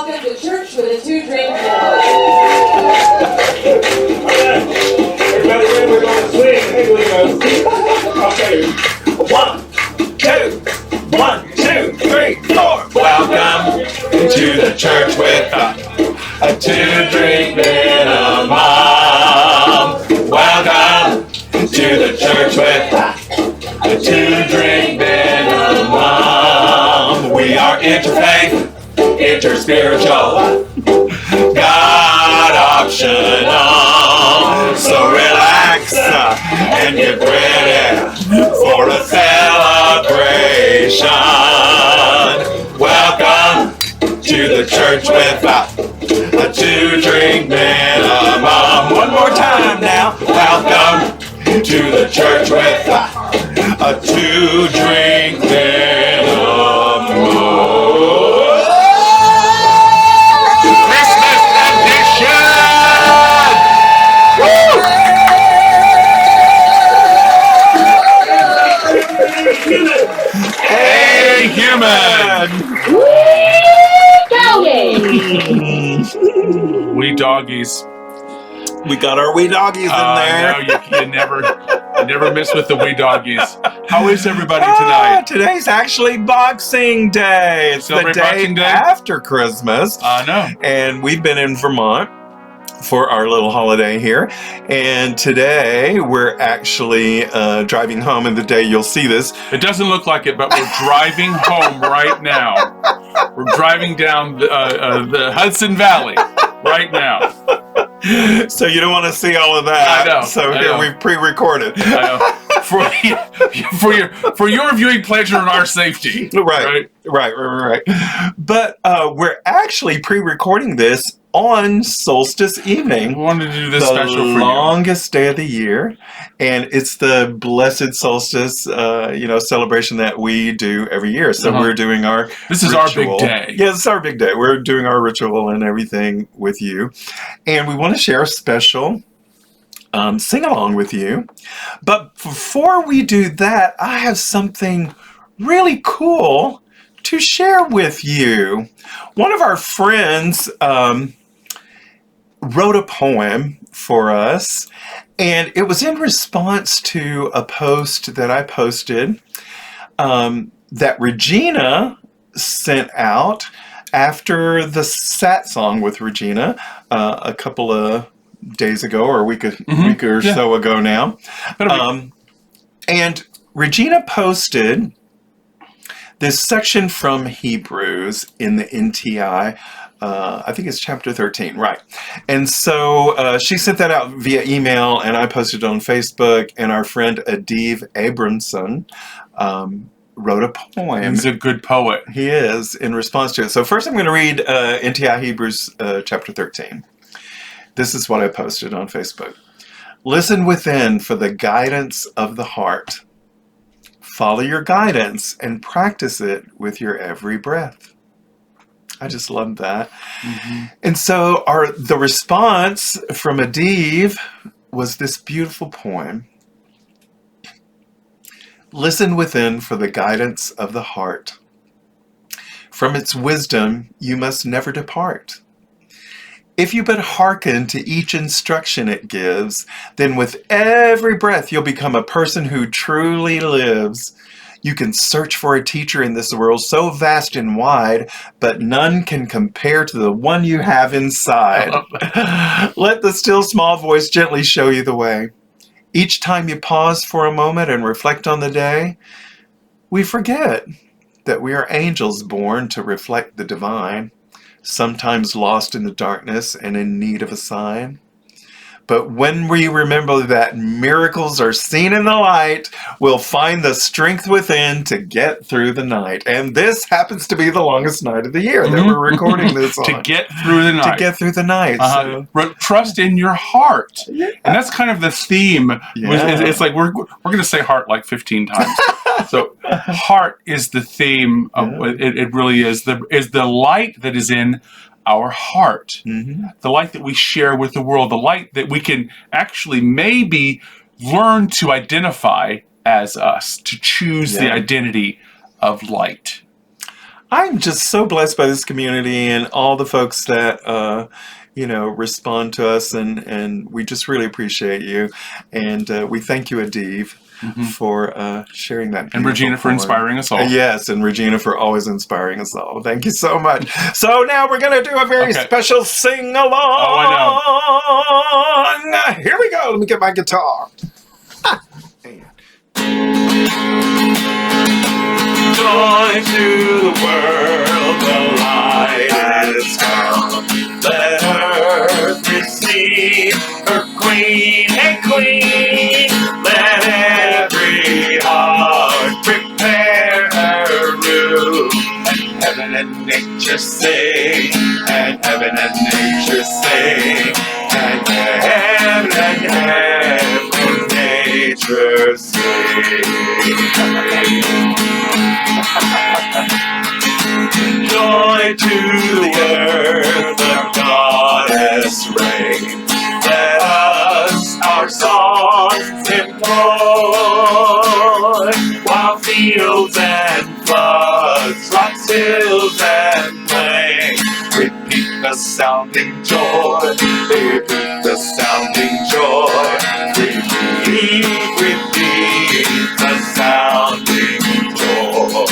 welcome to Church with a Two-Drink Board. Everybody ready? We're going to swing. Hey, we go. Okay. 1, 2, 1, 2, 3, 4. Welcome to the church with a two-drink minimum. Welcome to the church with a two-drink minimum. We are interfaith, interspiritual, God optional. So relax and get ready for a celebration. Welcome to the church with a two-drink minimum. One more time now. Welcome to the church with a two-drink minimum. Christmas edition! Woo! Hey, human! Wee doggies. We got our wee doggies in there. No, you never miss with the wee doggies. How is everybody tonight? Today's actually Boxing Day. It's the Celebrate day Boxing Day? after Christmas. No. And we've been in Vermont for our little holiday here. And today we're actually driving home. And the day you'll see this, It doesn't look like it, but we're driving home right now. We're driving down the Hudson Valley right now. so you don't want to see all of that. I know, So I here know. we've pre-recorded. I know. For your viewing pleasure and our safety. Right. But we're actually pre-recording this on Solstice We evening. wanted to do this The special for you. longest day of the year, and it's the blessed solstice, celebration that we do every year. So Uh-huh. we're doing our This is our ritual. big day. Yeah, it's our big day. We're doing our ritual and everything with you, and we want to share a special sing along with you. But before we do that, I have something really cool to share with you. One of our friends wrote a poem for us, and it was in response to a post that I posted that Regina sent out after the Sat song with Regina a couple of days ago, or a week or so ago now. And Regina posted this section from Hebrews in the NTI. I think it's chapter 13, right? And so she sent that out via email, and I posted it on Facebook. And our friend Adiv Abramson wrote a poem. He's a good poet. He is, in response to it. So first I'm going to read NTI Hebrews chapter 13. This is what I posted on Facebook. Listen within for the guidance of the heart. Follow your guidance and practice it with your every breath. I just love that. Mm-hmm. And so the response from Adiv was this beautiful poem. Listen within for the guidance of the heart. From its wisdom you must never depart. If you but hearken to each instruction it gives, then with every breath you'll become a person who truly lives. You can search for a teacher in this world so vast and wide, but none can compare to the one you have inside. Let the still small voice gently show you the way. Each time you pause for a moment and reflect on the day, we forget that we are angels born to reflect the divine, sometimes lost in the darkness and in need of a sign. But when we remember that miracles are seen in the light, we'll find the strength within to get through the night. And this happens to be the longest night of the year that we're recording this on. To get through the night. To get through the night. So. Trust in your heart. Yeah. And that's kind of the theme. Yeah. It's like we're going to say heart like 15 times. So heart is the theme of it really is the light that is in our heart, the light that we share with the world, the light that we can actually maybe learn to identify as us, to choose the identity of light. I'm just so blessed by this community and all the folks that respond to us, and we just really appreciate you. And we thank you, Adiv, for sharing that. And Regina for inspiring us all. Yes, and Regina for always inspiring us all. Thank you so much. So now we're going to do a very special sing-along. Oh, I know. Here we go. Let me get my guitar. Joy to the world, the light has come. Let earth receive her queen, hey queen. Let every heart prepare her room. And heaven and nature sing, and heaven and nature sing, and heaven and nature sing. Joy to the earth, the goddess reign. Let us our songs employ, while fields and floods, rocks, hills, and plain repeat the sounding joy, repeat the sounding joy, repeat the sounding joy.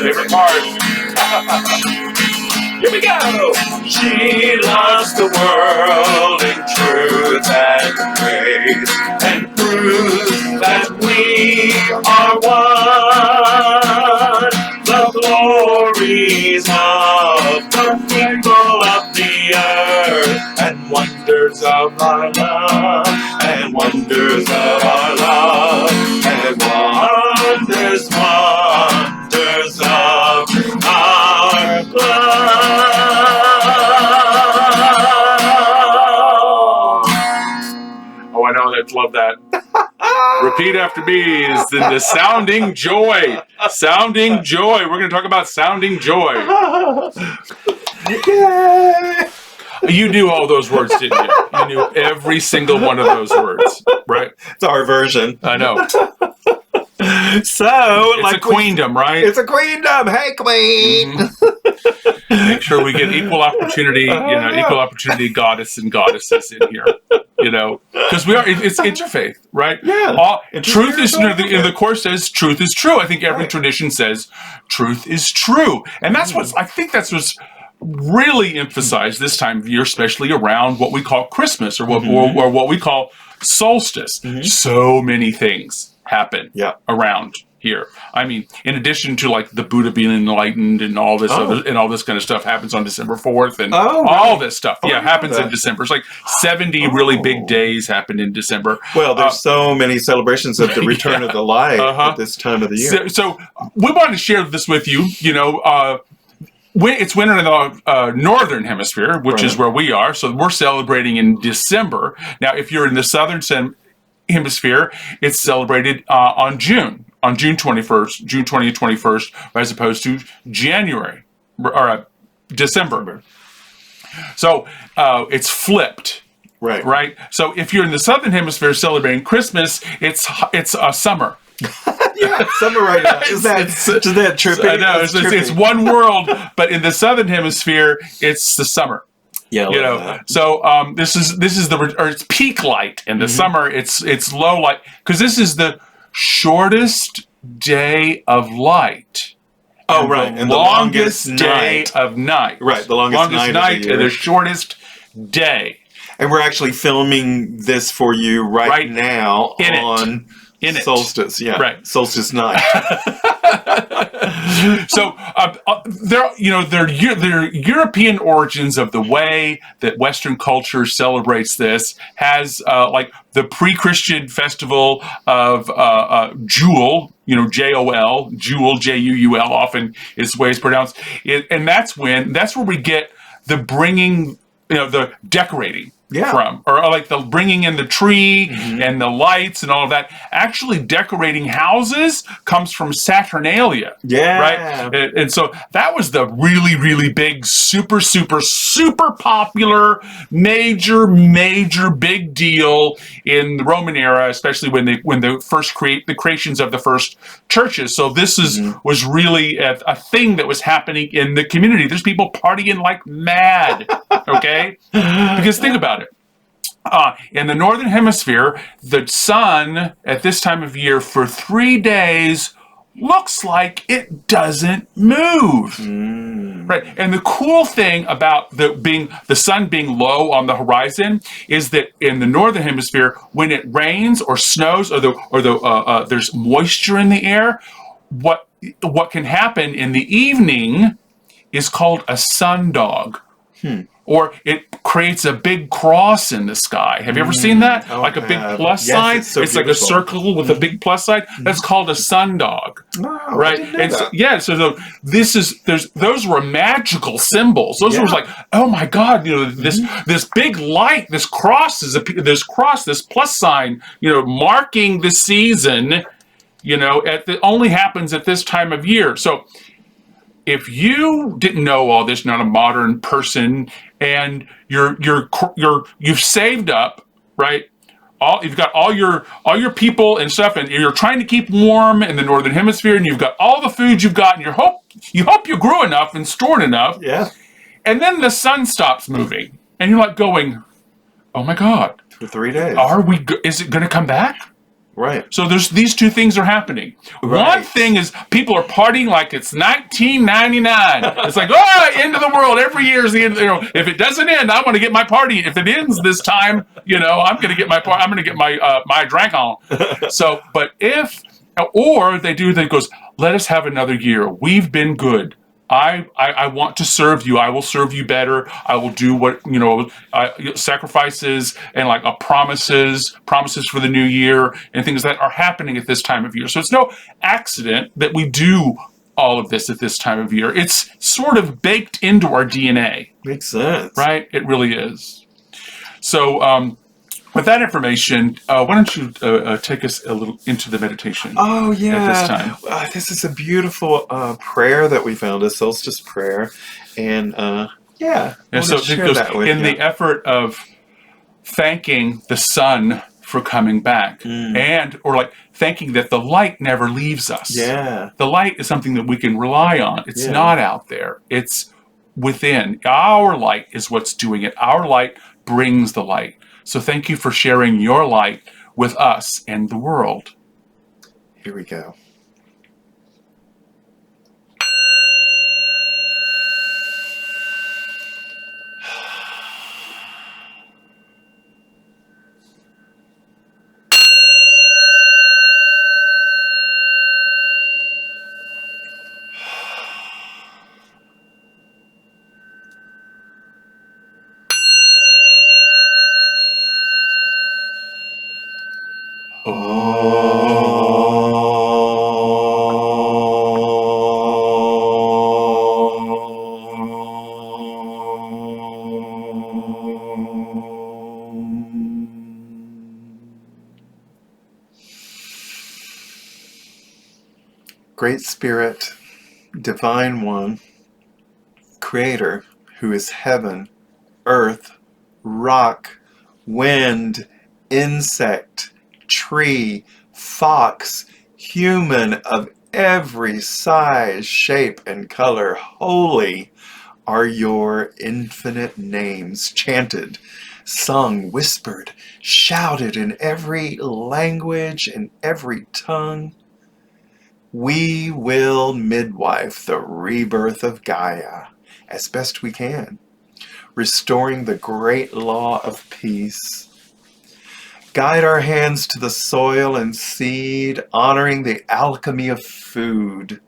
Favorite part. Here we go! She loves the world in truth and grace, and proves that we are one. The glories of the people of the earth, and wonders of our love, and wonders of our love, and wonders of our love. Oh, I know. I love that. Repeat after me is the sounding joy. Sounding joy. We're going to talk about sounding joy. Yay! You knew all those words, didn't you? You knew every single one of those words, right? It's our version. I know. So, It's a queendom, right? It's a queendom. Hey, queen. Make sure we get equal opportunity, equal opportunity goddess and goddesses in here, because we are. It's interfaith, right? Yeah. Truth is. The course says truth is true. I think every tradition says truth is true, and that's what's really emphasized this time of year, especially around what we call Christmas or what we call solstice. So many things happen around here. I mean, in addition to like the Buddha being enlightened and all this and all this kind of stuff happens on December 4th and all this stuff happens in December. It's like 70 really big days happen in December. Well, there's so many celebrations of the return of the light at this time of the year. So we wanted to share this with you. It's winter in the northern hemisphere, which is where we are. So we're celebrating in December. Now, if you're in the southern hemisphere, it's celebrated on June 21st, June 20th, 21st, as opposed to January or December. So it's flipped. Right. So if you're in the southern hemisphere celebrating Christmas, it's summer. Summer right now. Is that trippy? I know. It's one world, but in the southern hemisphere, it's the summer. Yeah, so this is it's peak light in the summer. It's low light because this is the shortest day of light. Oh, right, and the longest day of night. Right, the longest night of the year. And the shortest day. And we're actually filming this for you right now on Solstice. Yeah, right. Solstice night. So there European origins of the way that Western culture celebrates this has like the pre-Christian festival of Jul, Jol, Jul, Juul, often is the way it's pronounced, and that's where we get the bringing, the decorating. Yeah. from, or like the bringing in the tree and the lights and all of that. Actually, decorating houses comes from Saturnalia. Yeah. Right. And so that was the really, really big, super, super, super popular, major, major big deal in the Roman era, especially when they first create the creations of the first churches. So this was really a thing that was happening in the community. There's people partying like mad. Okay. Because think about it. In the northern hemisphere, the sun at this time of year for 3 days looks like it doesn't move. Right. And the cool thing about the sun being low on the horizon is that in the northern hemisphere, when it rains or snows or there's moisture in the air, what can happen in the evening is called a sundog. Or it creates a big cross in the sky. Have you ever seen that? Oh, like a big plus yes, sign? it's so It's like a beautiful. circle with a big plus sign. That's called a sundog. Oh, Right? I didn't know And so, that. yeah, so those were magical symbols. Those Yeah. were like, oh my God, this big light, this plus sign, marking the season, only happens at this time of year. So if you didn't know all this, not a modern person, and you've saved up, right? You've got all your people and stuff, and you're trying to keep warm in the northern hemisphere, and you've got all the food you've got, and you hope you grew enough and stored enough, Yeah. and then the sun stops moving, and you're like going, "Oh my God, For 3 days. is it going to come back?" Right. So there's these two things are happening. Right. One thing is people are partying like it's 1999. It's like, oh, end of the world every year is the end. If it doesn't end, I want to get my party. If it ends this time, I'm going to get my drink on. So, but or they do that goes, let us have another year. We've been good. I want to serve you. I will serve you better. I will do what, sacrifices and like promises for the new year and things that are happening at this time of year. So it's no accident that we do all of this at this time of year. It's sort of baked into our DNA, Makes sense. right? It really is. So, with that information, why don't you take us a little into the meditation? Oh, yeah. At this time. This is a beautiful prayer that we found, a solstice prayer. And yeah, And so it goes in the effort of thanking the sun for coming back or like thanking that the light never leaves us. Yeah. The light is something that we can rely on. It's not out there. It's within. Our light is what's doing it. Our light brings the light. So thank you for sharing your light with us and the world. Here we go. Great Spirit, Divine One, Creator, who is heaven, earth, rock, wind, insect, tree, fox, human of every size, shape, and color, holy are your infinite names, chanted, sung, whispered, shouted in every language, in every tongue. We will midwife the rebirth of Gaia as best we can, restoring the great law of peace. Guide our hands to the soil and seed, honoring the alchemy of food.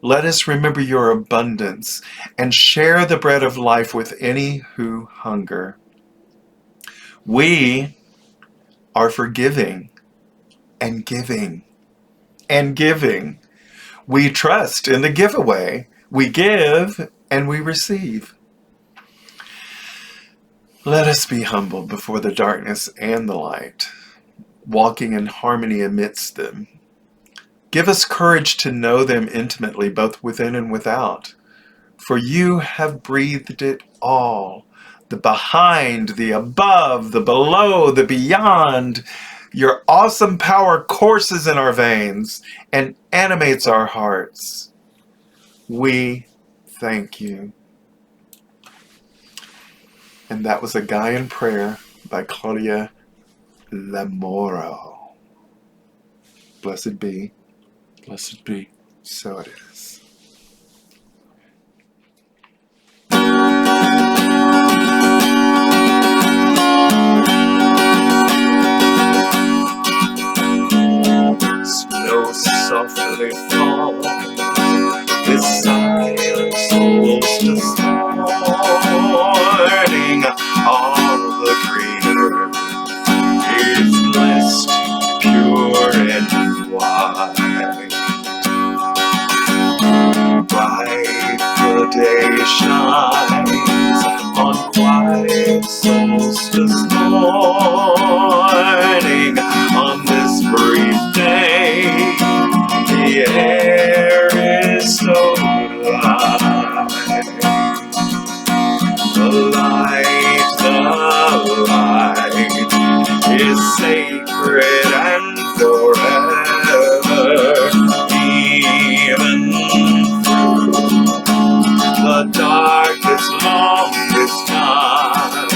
Let us remember your abundance and share the bread of life with any who hunger. We are forgiving and giving and giving. We trust in the giveaway. We give and we receive. Let us be humbled before the darkness and the light, walking in harmony amidst them. Give us courage to know them intimately, both within and without. For you have breathed it all, the behind, the above, the below, the beyond. Your awesome power courses in our veins and animates our hearts. We thank you. And that was A Guy in Prayer by Claudia Lamoro. Blessed be. Blessed be. So it is. Snow softly falls, this silent solstice morning, all the greener is blessed, pure and wide. Bright the day shines on quiet solstice morning, on this brief day, the air is so light. The light is sacred and forever, even through the darkest, longest night.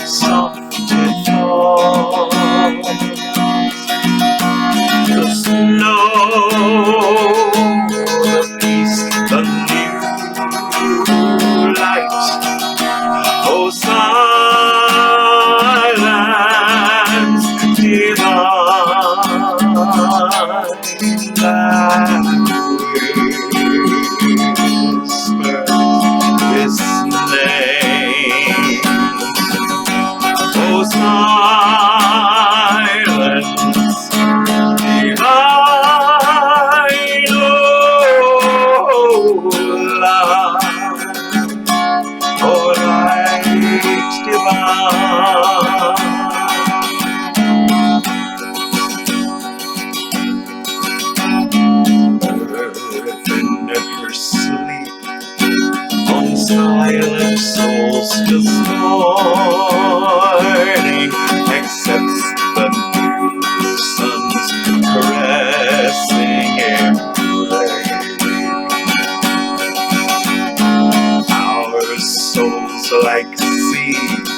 Soft it falls, the snow, the peace, the new light. Oh, silence divine, that whisper this name. Oh, silence divine, oh, light, oh, light divine. Earth in her sleep on silent solstice morning accepts the new sun's caressing embrace. Our souls like seeds,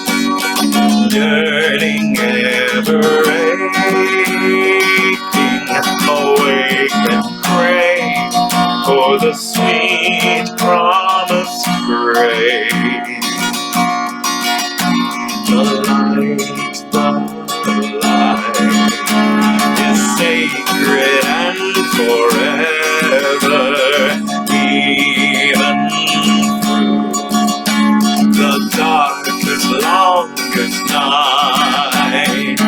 yearning, ever aching, awake and pray for the sweet promised grace. The light is sacred and forever, even through the darkest, longest night.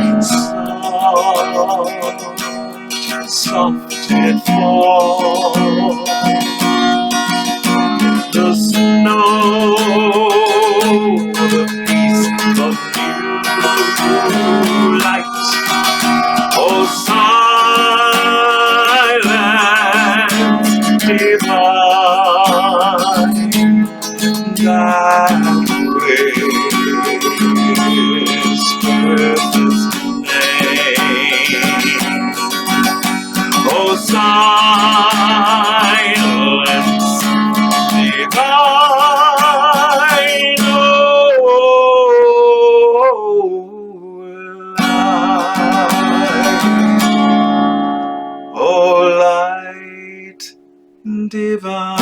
Soft it falls, the snow, the peace of new light. Oh, silence divine, that whispers this name. Oh, silence divine, oh, light divine.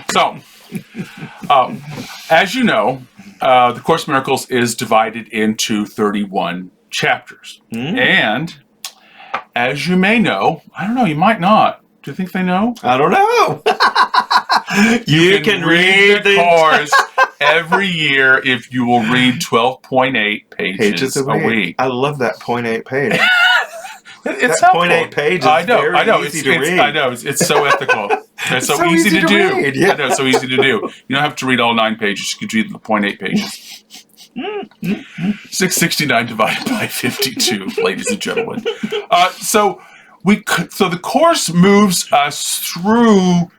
So, as you know, the Course in Miracles is divided into 31 chapters. And as you may know, I don't know, you might not. Do you think they know? I don't know. You can read the course every year if you will read 12.8 pages a week. I love that 0.8 page. It's that helpful. 0.8 page is I know. very easy to read. I know. It's so ethical. It's so easy to do. read, yeah. I know. It's so easy to do. You don't have to read all 9 pages. You can read the 0.8 pages. 669 divided by 52, ladies and gentlemen. So the course moves us through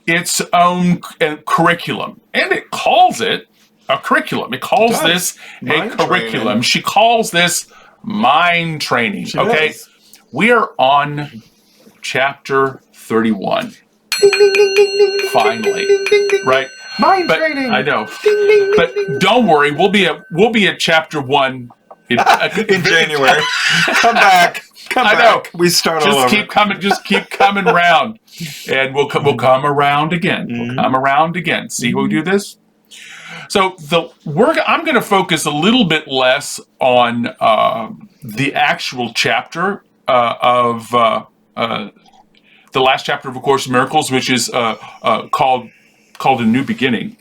its own curriculum, and it calls it a curriculum. It calls this a curriculum. Training. She calls this mind training. She does. We are on chapter 31. Finally, right? Mind training. I know, but don't worry. We'll be at chapter 1 in January. Come back. I know. We start all over. Just keep coming round, and we'll come around again. We'll come around again. See how we do this? So I'm going to focus a little bit less on the actual chapter of the last chapter of A Course in Miracles, which is called A New Beginning.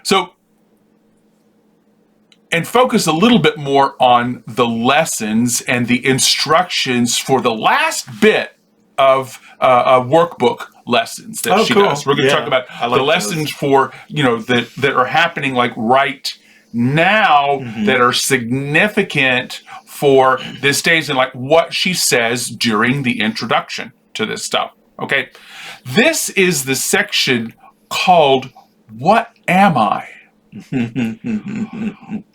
So, and focus a little bit more on the lessons and the instructions for the last bit of workbook lessons that she does. We're going to talk about the lessons for, that are happening like right now that are significant for this stage, and like what she says during the introduction to this stuff. Okay. This is the section called What Am I?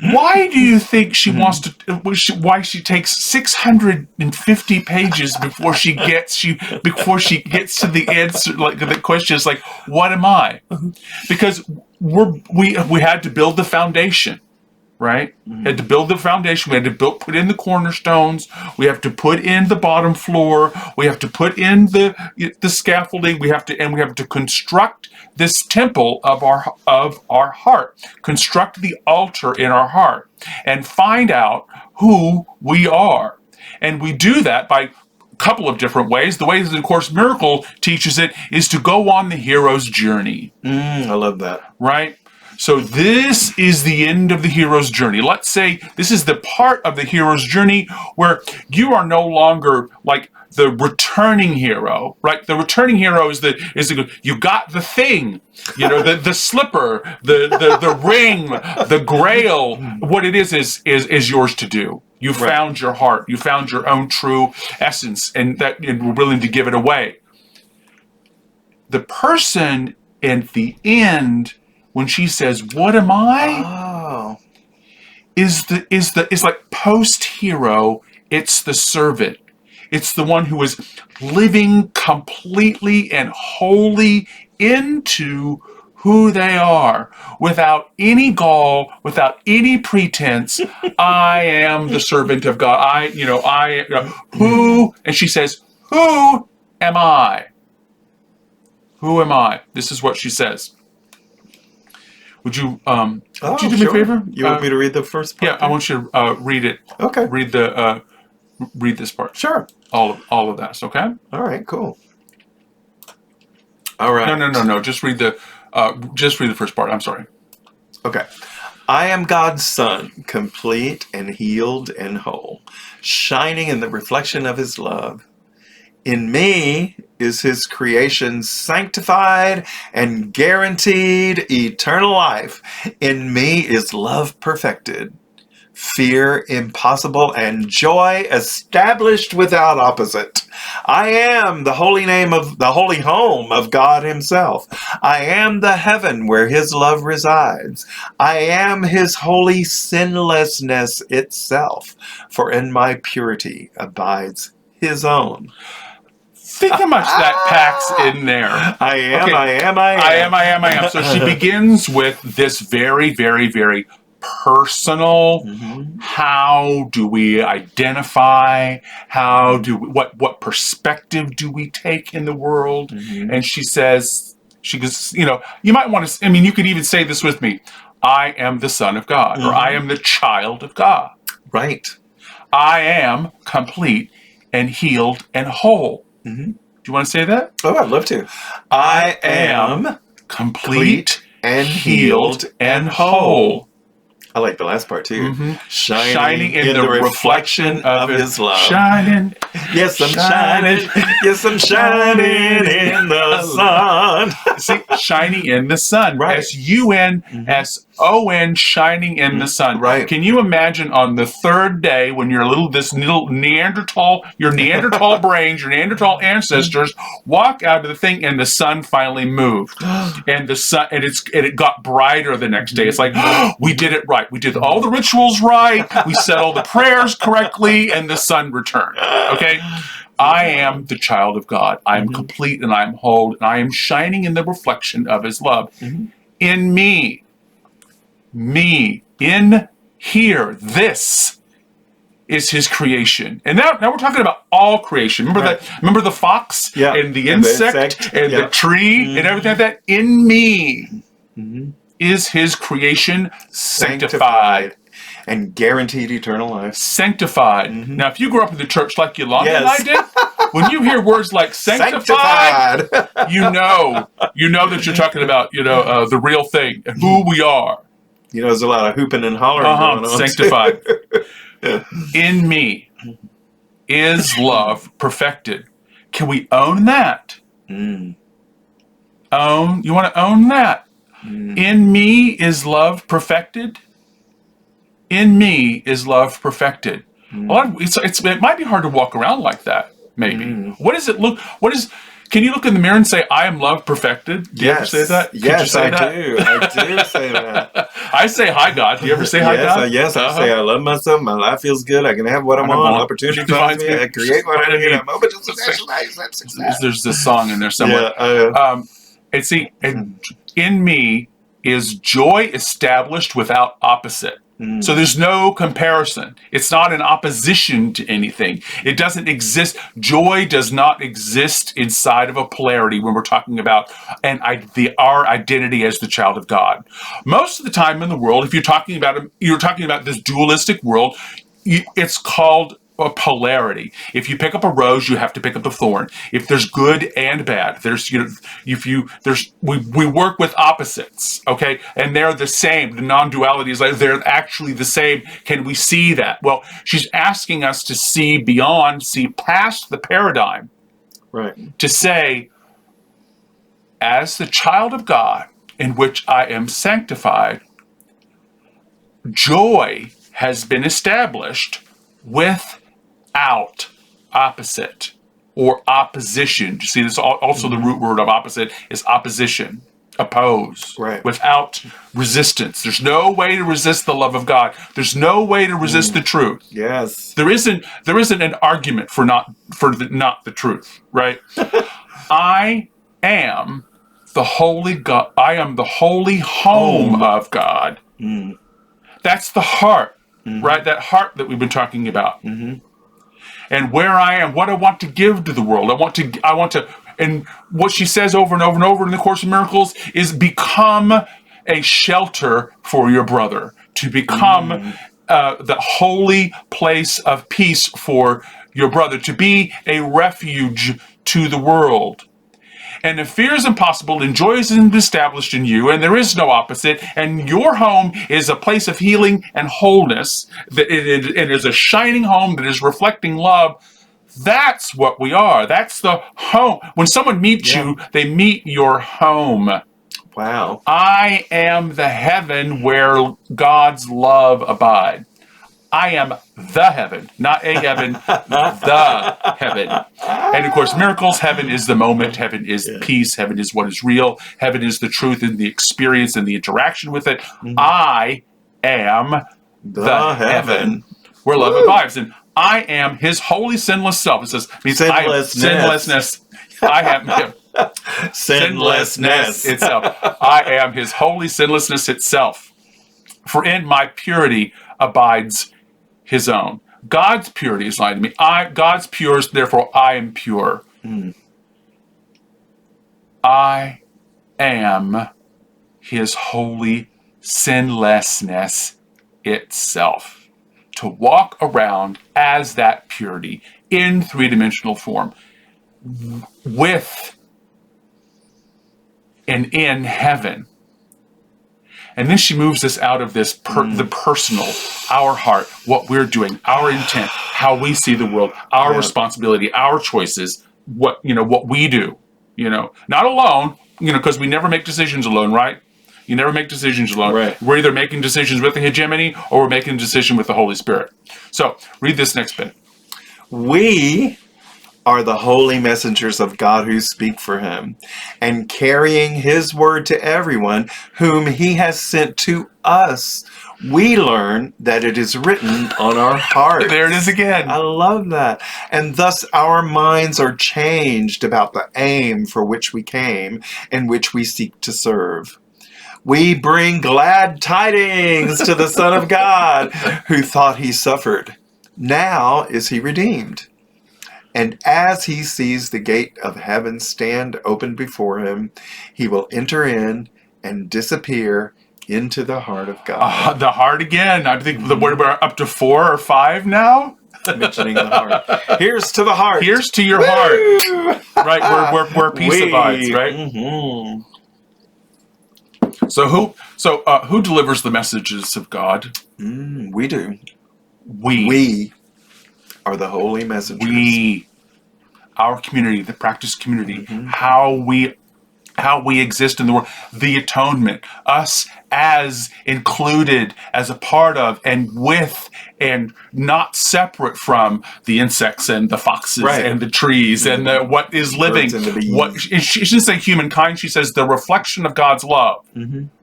Why do you think she wants to? Why she takes 650 pages before she gets to the answer? Like the question is like, what am I? Because we had to build the foundation, right? Had to build the foundation. We had to put in the cornerstones. We have to put in the bottom floor. We have to put in the scaffolding. We have to construct this temple of our heart. Construct the altar in our heart and find out who we are. And we do that by a couple of different ways. The way that the Course in Miracles teaches it is to go on the hero's journey. I love that. Right? So this is the end of the hero's journey. Let's say this is the part of the hero's journey where you are no longer like the returning hero, right? The returning hero is you got the thing, the slipper, the ring, the grail. What it is yours to do. You found your heart. You found your own true essence, and we're willing to give it away. The person at the end, when she says, "What am I?" is like post-hero. It's the servant. It's the one who is living completely and wholly into who they are, without any gall, without any pretense. I am the servant of God. Who? And she says, "Who am I? Who am I?" This is what she says. Would you do me a favor? You want me to read the first part? Yeah, I want you to read it. Okay. Read this part. Sure. All of that. Okay. All right. Cool. All right. No. Just read the first part. I'm sorry. Okay. I am God's Son, complete and healed and whole, shining in the reflection of His love. In me is His creation sanctified and guaranteed eternal life. In me is love perfected, fear impossible, and joy established without opposite. I am the holy home of God Himself. I am the heaven where His love resides. I am His holy sinlessness itself, for in my purity abides His own. Think how much that packs in there. I am. Okay. I am. So she begins with this very, very, very personal. How do we identify? What perspective do we take in the world? And she goes, you might want to, you could even say this with me. I am the Son of God, or I am the child of God. Right. I am complete and healed and whole. Do you want to say that? Oh, I'd love to. I am complete and healed and whole. I like the last part too. Shining in the reflection of his love. Shining. Yes, I'm shining. Yes, I'm shining in the sun. See, shining in the sun. Right. S-U-N-S-O-N, shining in the sun. Right. Can you imagine on the third day when your little Neanderthal brains, your Neanderthal ancestors walk out of the thing and the sun finally moved. And the sun, and it got brighter the next day. It's like, we did it right. We did all the rituals right. We said all the prayers correctly, and the sun returned. Okay? I am the child of God. I am complete and I am whole, and I am shining in the reflection of his love. In me, in here, this is his creation. And now we're talking about all creation. Remember the fox and the insect and the tree and everything like that? In me is his creation sanctified. And guaranteed eternal life. Sanctified. Now, if you grew up in the church like Yolanda and I did, when you hear words like sanctified, you know that you're talking about, the real thing, and who we are. There's a lot of hooping and hollering going on. Sanctified. In me is love perfected. Can we own that? You want to own that? In me is love perfected. In me is love perfected. It might be hard to walk around like that, maybe. What does it look? Can you look in the mirror and say, I am love perfected? Do you ever say that? Yes, I do. I do say that. I say, hi, God. Do you ever say hi, God? Yes, I say, I love myself. My life feels good. I can have what I want. Opportunity finds me. I create what I need. I'm open to success. There's this song in there somewhere. In me is joy established without opposite. So there's no comparison. It's not in opposition to anything. It doesn't exist. Joy does not exist inside of a polarity when we're talking about our identity as the child of God. Most of the time in the world, if you're talking about this dualistic world, it's called a polarity. If you pick up a rose, you have to pick up the thorn. If there's good and bad, we work with opposites, okay? And they're the same. The non-duality is like they're actually the same. Can we see that? Well, she's asking us to see past the paradigm. Right. To say, as the child of God, in which I am sanctified, joy has been established without opposite or opposition. You see, this also the root word of opposite is opposition, oppose, without resistance. There's no way to resist the love of God. There's no way to resist the truth. Yes, there isn't an argument for not the truth, right? I am the holy God. I am the holy home of God. That's the heart. Right, that heart that we've been talking about, and where I am, what I want to give to the world. I want to, and what she says over and over and over in the Course in Miracles is become a shelter for your brother, to become the holy place of peace for your brother, to be a refuge to the world. And if fear is impossible and joy is established in you, and there is no opposite, and your home is a place of healing and wholeness, that it is a shining home that is reflecting love, that's what we are. That's the home. When someone meets you, they meet your home. Wow. I am the heaven where God's love abides. I am the heaven, not a heaven, the heaven. And of course, miracles, heaven is the moment, heaven is peace, heaven is what is real, heaven is the truth and the experience and the interaction with it. I am the heaven where love abides. And I am his holy sinless self. It says, sinlessness. I am him. Sinlessness itself. I am his holy sinlessness itself. For in my purity abides his own. God's purity is lying to me. God's pure, therefore I am pure. I am his holy sinlessness itself. To walk around as that purity in three-dimensional form. with and in heaven. And then she moves us out of this the personal, our heart, what we're doing, our intent, how we see the world, our responsibility, our choices, what we do, not alone, because we never make decisions alone, right? You never make decisions alone. Right. We're either making decisions with the hegemony or we're making a decision with the Holy Spirit. So read this next bit. We are the holy messengers of God who speak for him, and carrying his word to everyone whom he has sent to us. We learn that it is written on our hearts. There it is again. I love that. And thus our minds are changed about the aim for which we came and which we seek to serve. We bring glad tidings to the Son of God, who thought he suffered. Now is he redeemed. And as he sees the gate of heaven stand open before him, he will enter in and disappear into the heart of God. The heart again. I think we're up to 4 or 5 now. Mentioning the heart. Here's to the heart. Here's to your heart. Right, where peace abides, right? Mm-hmm. So who delivers the messages of God? We do. We are the holy messengers. Our community, the practice community, how we exist in the world, the atonement, us as included, as a part of, and with, and not separate from the insects and the foxes and the trees and what is living. What she doesn't say humankind, she says the reflection of God's love.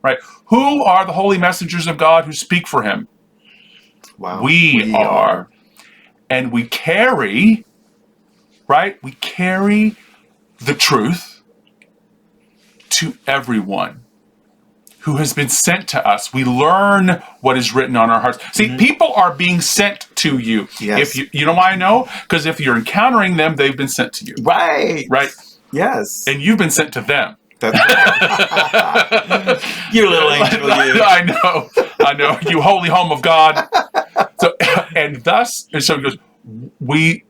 Right? Who are the holy messengers of God who speak for him? Wow. We are. And we carry, right? We carry the truth to everyone who has been sent to us. We learn what is written on our hearts. See, people are being sent to you. Yes. If you know why I know? Because if you're encountering them, they've been sent to you. Right. Right? Yes. And you've been sent to them. That's right. You little angel, you. I know. You holy home of God. So he goes, we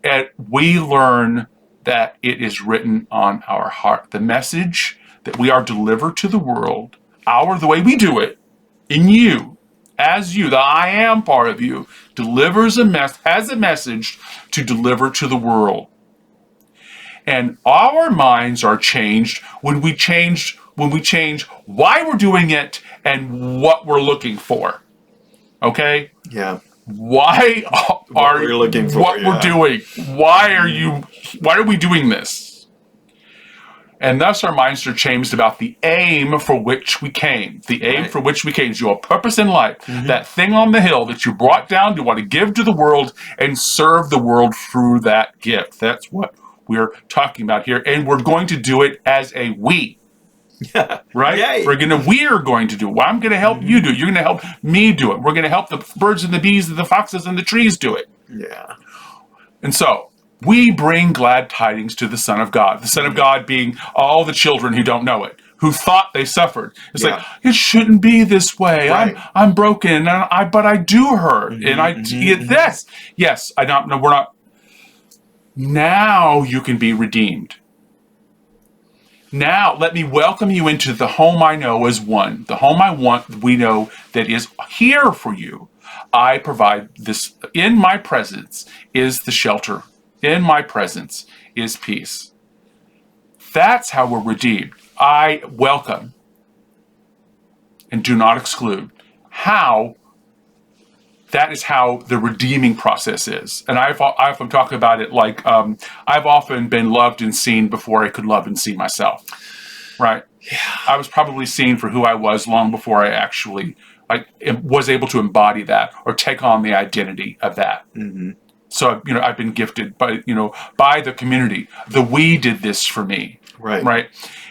learn that it is written on our heart. The message that we are delivered to the world, the way we do it, in you, as you, the I am part of you, delivers has a message to deliver to the world. And our minds are changed when we change why we're doing it and what we're looking for. Okay? Yeah. Why are we're looking for, what we're doing? Why are we doing this? And thus our minds are changed about the aim for which we came. The aim for which we came. Your purpose in life. That thing on the hill that you brought down to want to give to the world and serve the world through that gift. That's what we're talking about here. And we're going to do it as a we. Right? Yay. We're going to do it. Well, I'm going to help you do it. You're going to help me do it. We're going to help the birds and the bees and the foxes and the trees do it. Yeah. And so we bring glad tidings to the Son of God. The Son of God being all the children who don't know it, who thought they suffered. It's like, it shouldn't be this way. Right. I'm broken, but I do hurt, and I get this. Yes, I don't know. We're not. Now you can be redeemed. Now, let me welcome you into the home I know as one. The home we know that is here for you. I provide this. In my presence is the shelter. In my presence is peace. That's how we're redeemed. I welcome and do not exclude. That is how the redeeming process is. And I've often talked about it like I've often been loved and seen before I could love and see myself, right? Yeah. I was probably seen for who I was long before I actually was able to embody that or take on the identity of that. So, I've been gifted by the community. We did this for me. Right.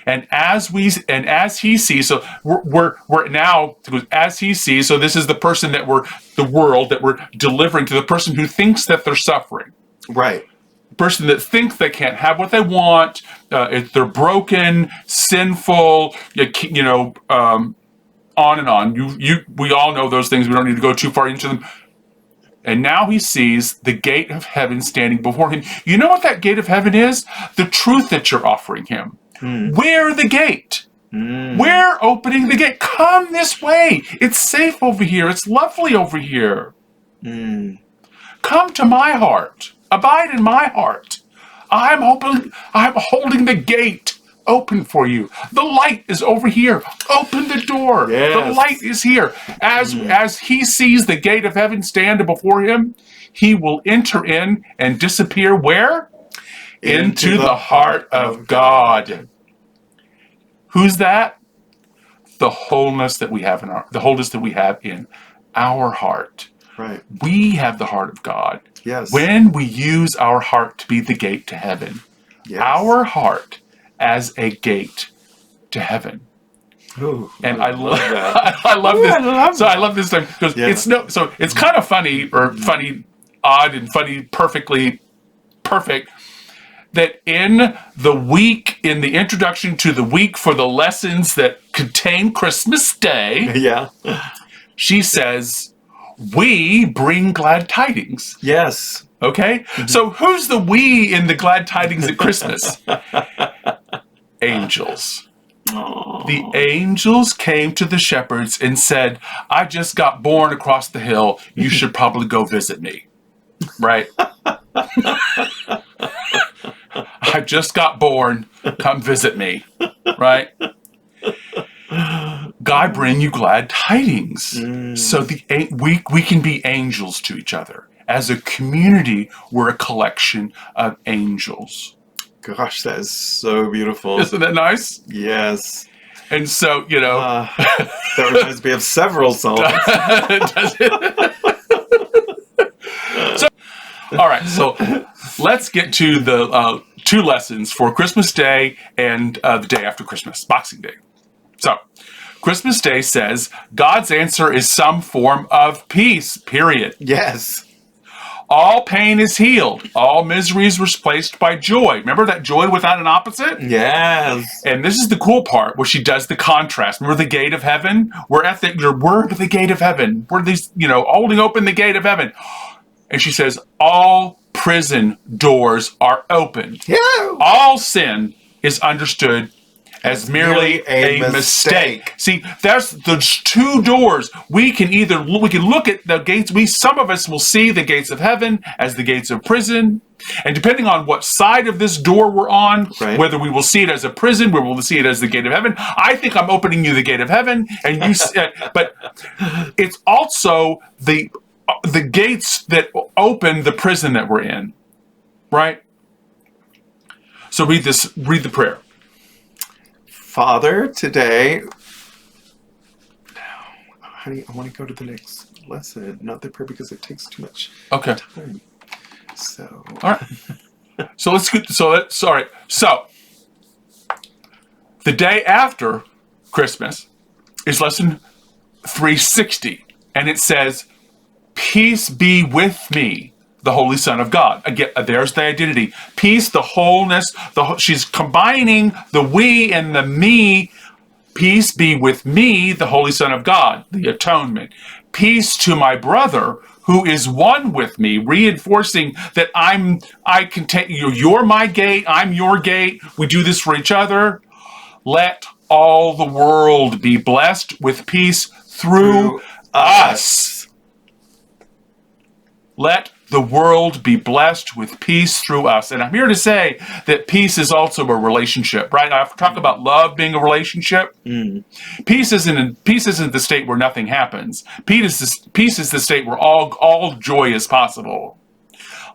And as he sees, so we're now, as he sees, so this is the person the world that we're delivering to, the person who thinks that they're suffering. Right. The person that thinks they can't have what they want, if they're broken, sinful, on and on. We all know those things. We don't need to go too far into them. And now he sees the gate of heaven standing before him. You know what that gate of heaven is? The truth that you're offering him. We're the gate. We're opening the gate. Come this way. It's safe over here. It's lovely over here. Come to my heart. Abide in my heart. I'm holding the gate open for you. The light is over here. Open the door. Yes. The light is here. As he sees the gate of heaven stand before him, he will enter in and disappear where? Into the heart of God. Who's that? The wholeness that we have in our heart. Right. We have the heart of God. Yes. When we use our heart to be the gate to heaven. Yes. Our heart as a gate to heaven. Ooh, And I love that. I love this. I I love this time because Yeah. it's kind of funny or funny, odd and funny, perfectly perfect that in the introduction to the week for the lessons that contain Christmas Day, Yeah. she says, we bring glad tidings. Yes. Okay? So who's the we in the glad tidings at Christmas? Angels. Aww. The angels came to the shepherds and said, I just got born across the hill. You should probably go visit me. Right? I just got born. Come visit me. Right? God bring you glad tidings. So we can be angels to each other. As a community, we're a collection of angels. Gosh, that is so beautiful. Isn't that nice? Yes. And so, That reminds me of several songs. Does it? So, all right, so let's get to the 2 lessons for Christmas Day and the day after Christmas, Boxing Day. So, Christmas Day says God's answer is some form of peace, period. Yes. All pain is healed. All misery is replaced by joy. Remember that joy without an opposite? Yes. And this is the cool part where she does the contrast. Remember the gate of heaven? We're to the gate of heaven. We're these, holding open the gate of heaven. And she says, all prison doors are open. Yeah. All sin is understood as merely a mistake. See, there's 2 doors. We can look at the gates. Some of us will see the gates of heaven as the gates of prison. And depending on what side of this door we're on, right, whether we will see it as a prison, whether we'll see it as the gate of heaven, I think I'm opening you the gate of heaven. And you, but it's also the gates that open the prison that we're in, right? So read the prayer. Father, today, honey, I want to go to the next lesson, not the prayer because it takes too much time. So, all right. So the day after Christmas is lesson 360, and it says, "Peace be with me, the Holy Son of God." Again, there's the identity. Peace, the wholeness. She's combining the we and the me. Peace be with me, the Holy Son of God, the atonement. Peace to my brother who is one with me, reinforcing that I can take you. You're my gate. I'm your gate. We do this for each other. Let all the world be blessed with peace through us. Let the world be blessed with peace through us. And I'm here to say that peace is also a relationship, right? I talk about love being a relationship. Peace isn't the state where nothing happens. Peace is the state where all joy is possible.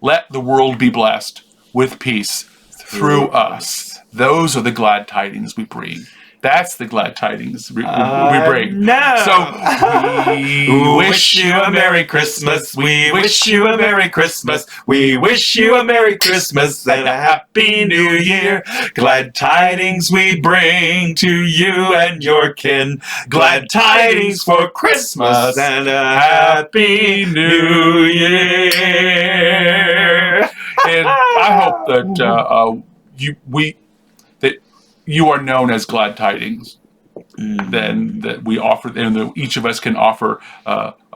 Let the world be blessed with peace through us. Those are the glad tidings we bring. That's the glad tidings we bring. No. So we wish you a Merry Christmas. We wish you a Merry Christmas. We wish you a Merry Christmas and a Happy New Year. Glad tidings we bring to you and your kin. Glad tidings for Christmas and a Happy New Year. And I hope that you are known as glad tidings. Then that we offer, and that each of us can offer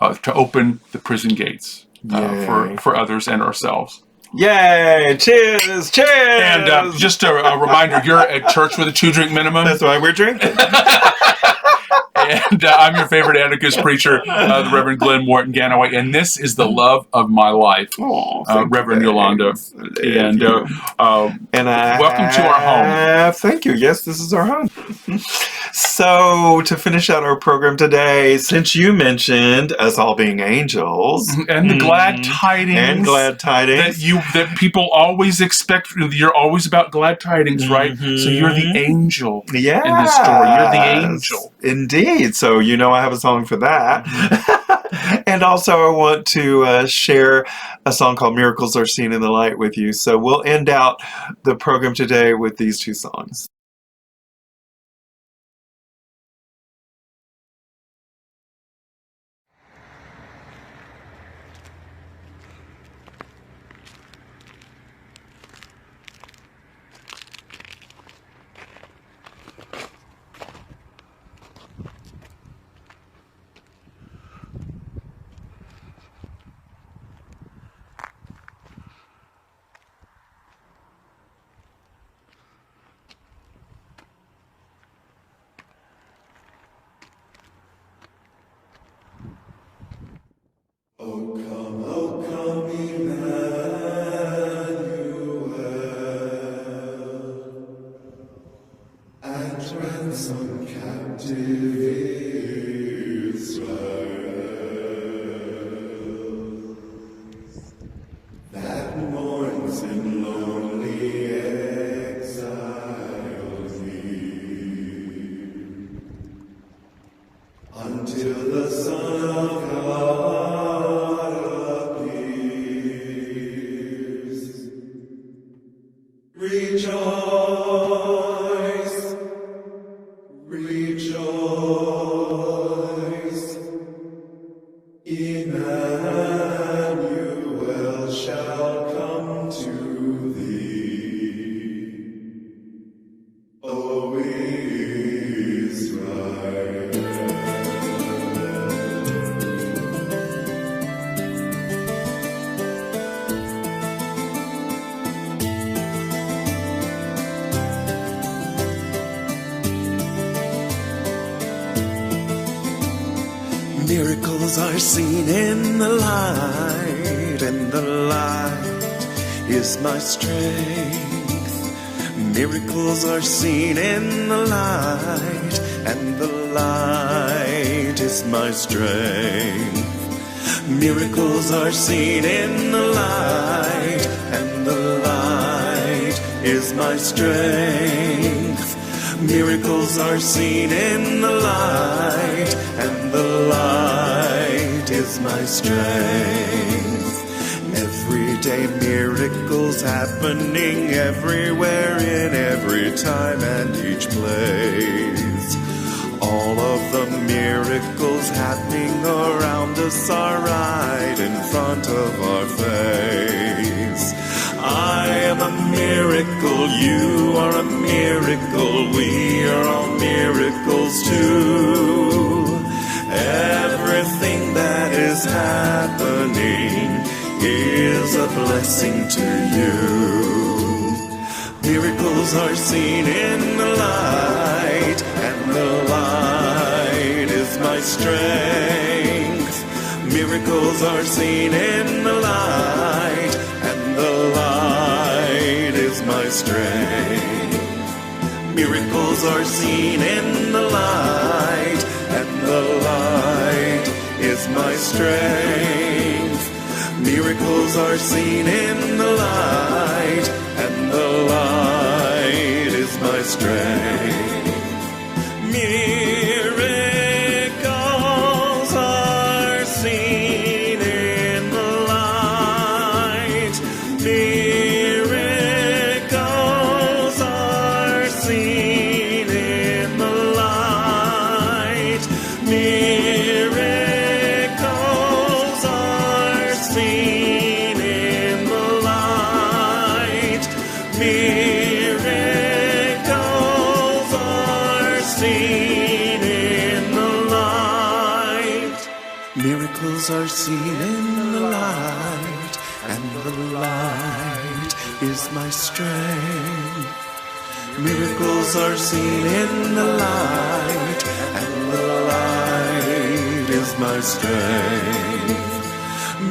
to open the prison gates Yay. for others and ourselves. Yay! Cheers! Cheers! And just a reminder, you're at church with a 2-drink minimum. That's why we're drinking. And I'm your favorite Atticus preacher, the Reverend Glenn Morton Ganaway, and this is the love of my life, Reverend Yolanda. And welcome to our home. Thank you. Yes, this is our home. So, to finish out our program today, since you mentioned us all being angels, and the glad tidings, that people always expect, you're always about glad tidings, right? So you're the angel in this story. You're the angel. Indeed. So, I have a song for that. And also, I want to share a song called Miracles Are Seen in the Light with you. So, we'll end out the program today with these two songs. O come, Emmanuel, and ransom captive Israel, that mourns in lonely exile near, until the Son of God appears. Rejoice, rejoice, Emmanuel shall come to thee, O Israel. Miracles are seen in the light, and the light is my strength. Miracles are seen in the light, and the light is my strength. Miracles are seen in the light, and the light is my strength. Miracles are seen in the light, and the light is my strength. Everyday miracles happening everywhere, in every time and each place. All of the miracles happening around us are right in front of our face. I am a miracle, you are a miracle, we are all miracles too. Everything that is happening is a blessing to you. Miracles are seen in the light, and the light is my strength. Miracles are seen in the light, and the light is my strength. Miracles are seen in the light, and the light is my strength. Miracles are seen in the light, and the light is my strength. Miracles are seen in the light. Miracles are seen in the light. Miracles are seen in the light. Miracles are seen in the light. Miracles Miracles are seen in the light, and the light is my strength. Miracles are seen in the light, and the light is my strength.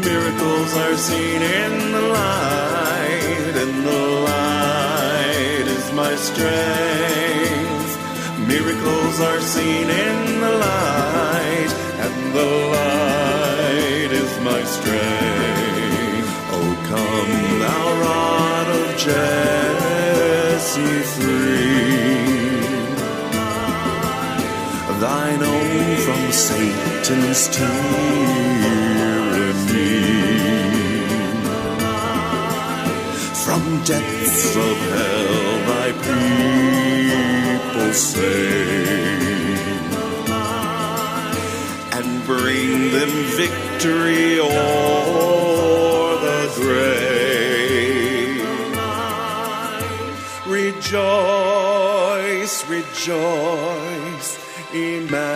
Miracles are seen in the light, and the light is my strength. Miracles are seen in the light, and the light is my strength. Oh, come, thou rod of Jesse, free thine own from Satan's tyranny. From depths of hell thy people save, and bring them victory o'er the grave. Rejoice, rejoice, Emmanuel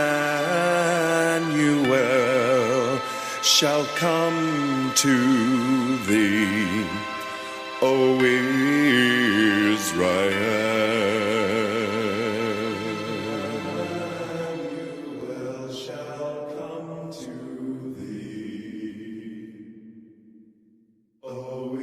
shall come to thee, O Israel. Emmanuel shall come to thee, O Israel.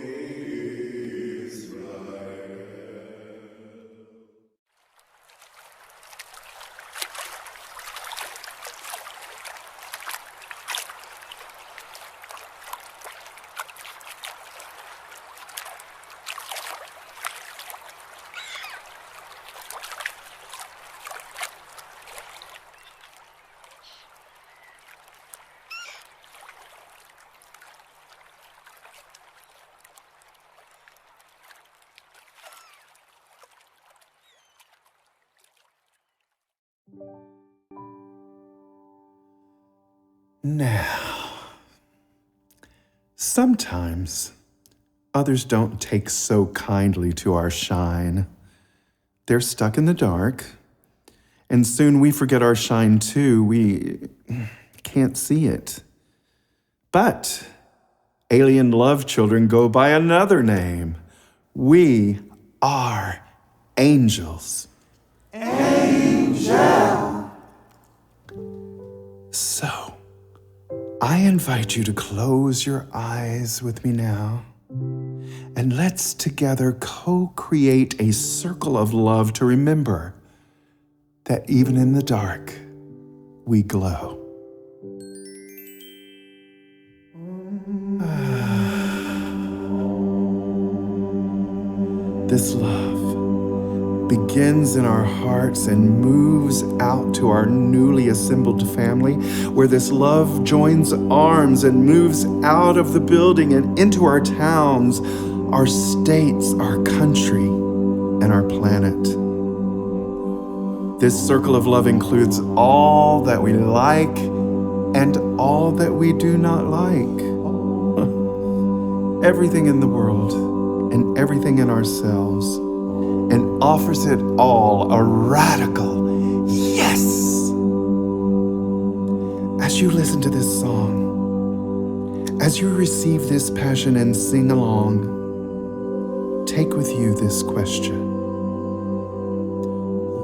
Now, sometimes others don't take so kindly to our shine. They're stuck in the dark, and soon we forget our shine too. We can't see it. But alien love children go by another name. We are angels. Angel! So, I invite you to close your eyes with me now, and let's together co-create a circle of love to remember that even in the dark, we glow. This love begins in our hearts and moves out to our newly assembled family, where this love joins arms and moves out of the building and into our towns, our states, our country, and our planet. This circle of love includes all that we like and all that we do not like. Everything in the world and everything in ourselves, and offers it all a radical yes. As you listen to this song, as you receive this passion and sing along, take with you this question.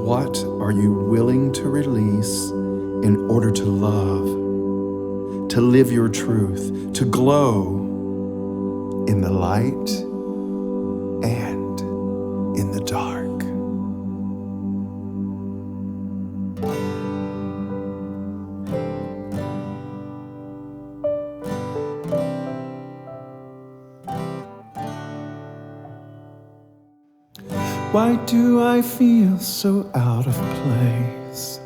What are you willing to release in order to love, to live your truth, to glow in the light and in the dark? Why do I feel so out of place?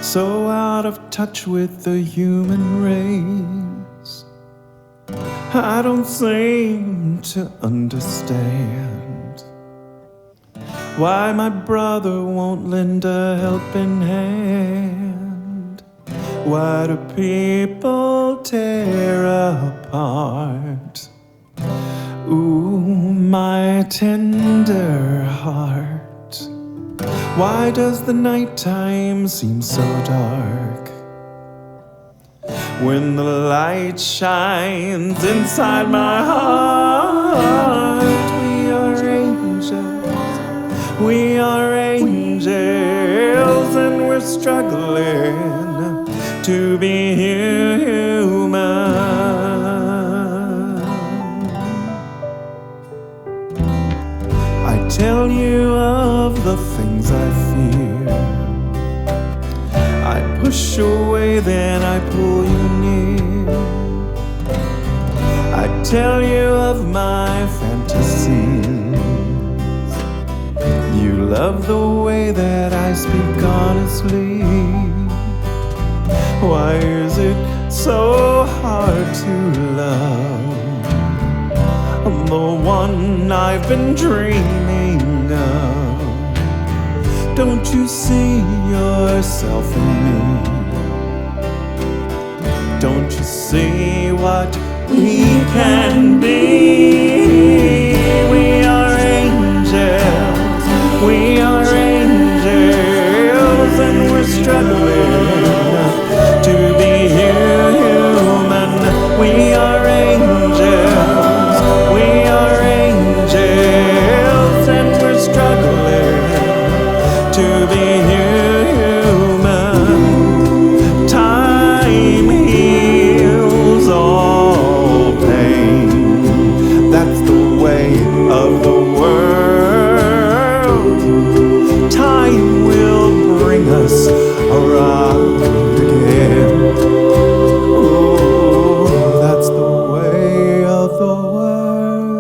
So out of touch with the human race? I don't seem to understand why my brother won't lend a helping hand. Why do people tear apart? Ooh, my tender heart. Why does the nighttime seem so dark? when the light shines inside my heart. We are angels, we are angels, and we're struggling to be human. I tell you of the things I fear. I push away, then I pull you near. I tell you of my fantasies. You love the way that I speak honestly. Why is it so hard to love the one I've been dreaming of? Don't you see yourself in me? Don't you see what we can be? We are angels, we are angels, and we're struggling to be human. We are angels, we are angels, and we're struggling to be human. Time heals all pain. That's the way of the world. Time will bring us around again. Oh, that's the way of the world.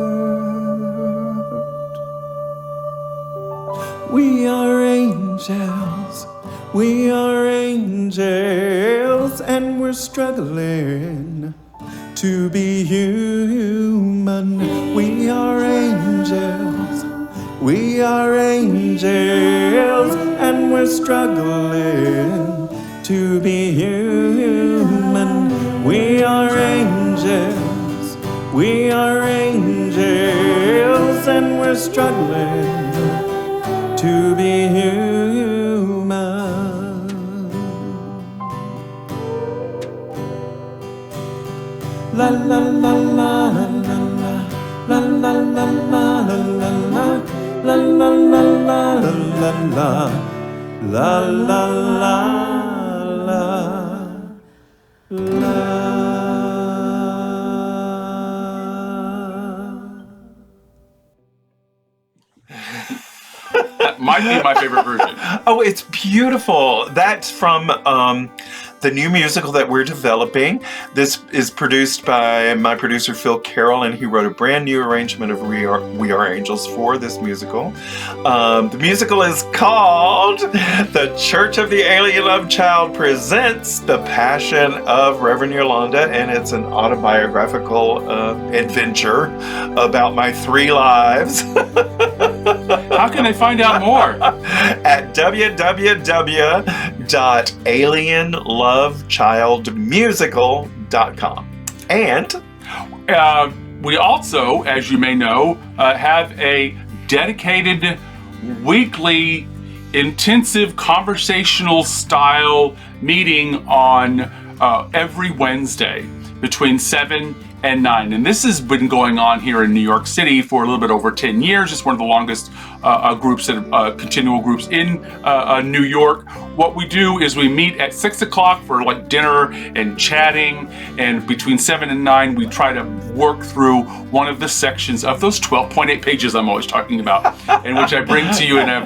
We are angels, we are angels, and we're struggling to be human. We are angels, we are angels, and we're struggling to be human. We are angels, we are angels, and we're struggling to be human. La la la la la la la la la la la la la la la la la. That might be my favorite version. Oh, it's beautiful. That's from the new musical that we're developing. This is produced by my producer, Phil Carroll, and he wrote a brand new arrangement of We Are Angels for this musical. The musical is called The Church of the Alien Love Child Presents The Passion of Reverend Yolanda, and it's an autobiographical adventure about my 3 lives. How can they find out more? At www.alienlovechildmusical.com. And we also, as you may know, have a dedicated weekly intensive conversational style meeting on every Wednesday between 7 and 9. And this has been going on here in New York City for a little bit over 10 years. It's one of the longest groups, continual groups in New York. What we do is we meet at 6 o'clock for like dinner and chatting, and between 7 and 9 we try to work through one of the sections of those 12.8 pages I'm always talking about, and which I bring to you in a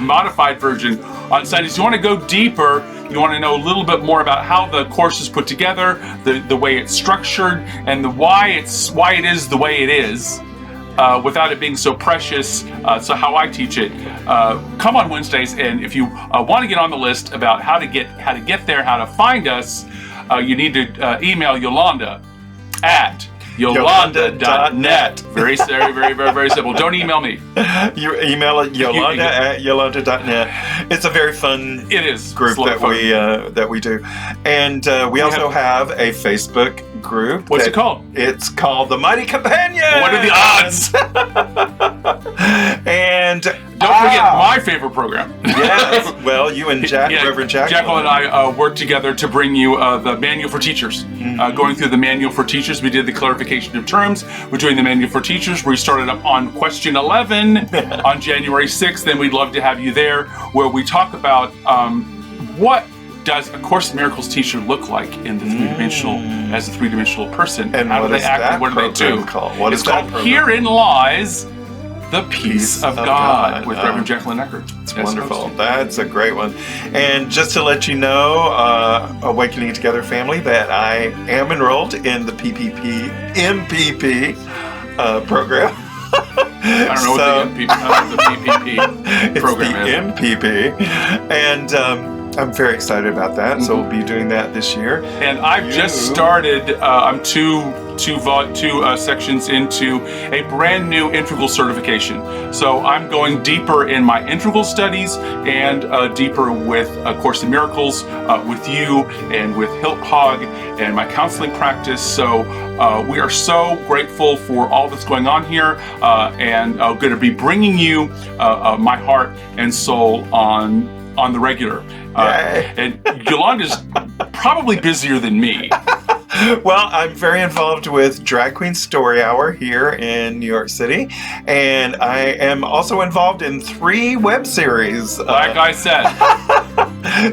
modified version on Sundays. You want to go deeper, you want to know a little bit more about how the course is put together, the way it's structured, and why it is the way it is, without it being so precious. So how I teach it, come on Wednesdays, and if you want to get on the list about how to get there, how to find us, you need to email Yolanda at Yolanda.net. Very simple. Don't email me. You email it Yolanda at Yolanda.net. It's a very fun group that we do. And we also have a Facebook group. What's it called? It's called The Mighty Companion. What are the odds? And don't don't forget my favorite program. Yes. Well, you and Reverend Jacqueline. Jacqueline and I worked together to bring you the Manual for Teachers. Going through the Manual for Teachers, we did the clarification of terms. We're doing the Manual for Teachers. We started up on question 11 on January 6th, and we'd love to have you there, where we talk about what does a Course in Miracles teacher look like in the three-dimensional, as a three-dimensional person? And how do they act and what do they do? What it's is that called program? Herein Lies the Peace of God with Reverend Jacqueline Eckert. It's wonderful. That's a great one. And just to let you know, Awakening Together family, that I am enrolled in the MPP program. I don't know what the PPP program is. MPP. And I'm very excited about that. So we'll be doing that this year. And I've just started, I'm two sections into a brand new integral certification. So I'm going deeper in my integral studies and deeper with A Course in Miracles with you and with Hilt Hog and my counseling practice. So we are so grateful for all that's going on here, and I'm going to be bringing you my heart and soul on the regular. And Yolanda's probably busier than me. Well, I'm very involved with Drag Queen Story Hour here in New York City, and I am also involved in 3 web series. Like I said.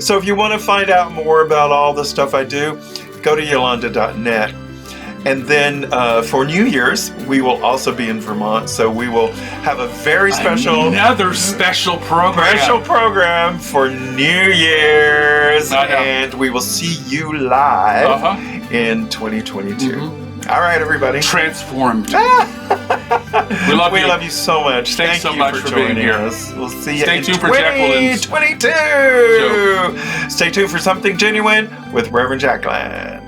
So if you want to find out more about all the stuff I do, go to yolanda.net. And then for New Year's, we will also be in Vermont, so we will have a very another special program for New Year's, and we will see you live in 2022. All right, everybody. Transformed. We love you so much. Thanks so much for being here. Us. We'll see you Stay in tuned for Jacqueline's 2022. Stay tuned for Something Genuine with Reverend Jacqueline.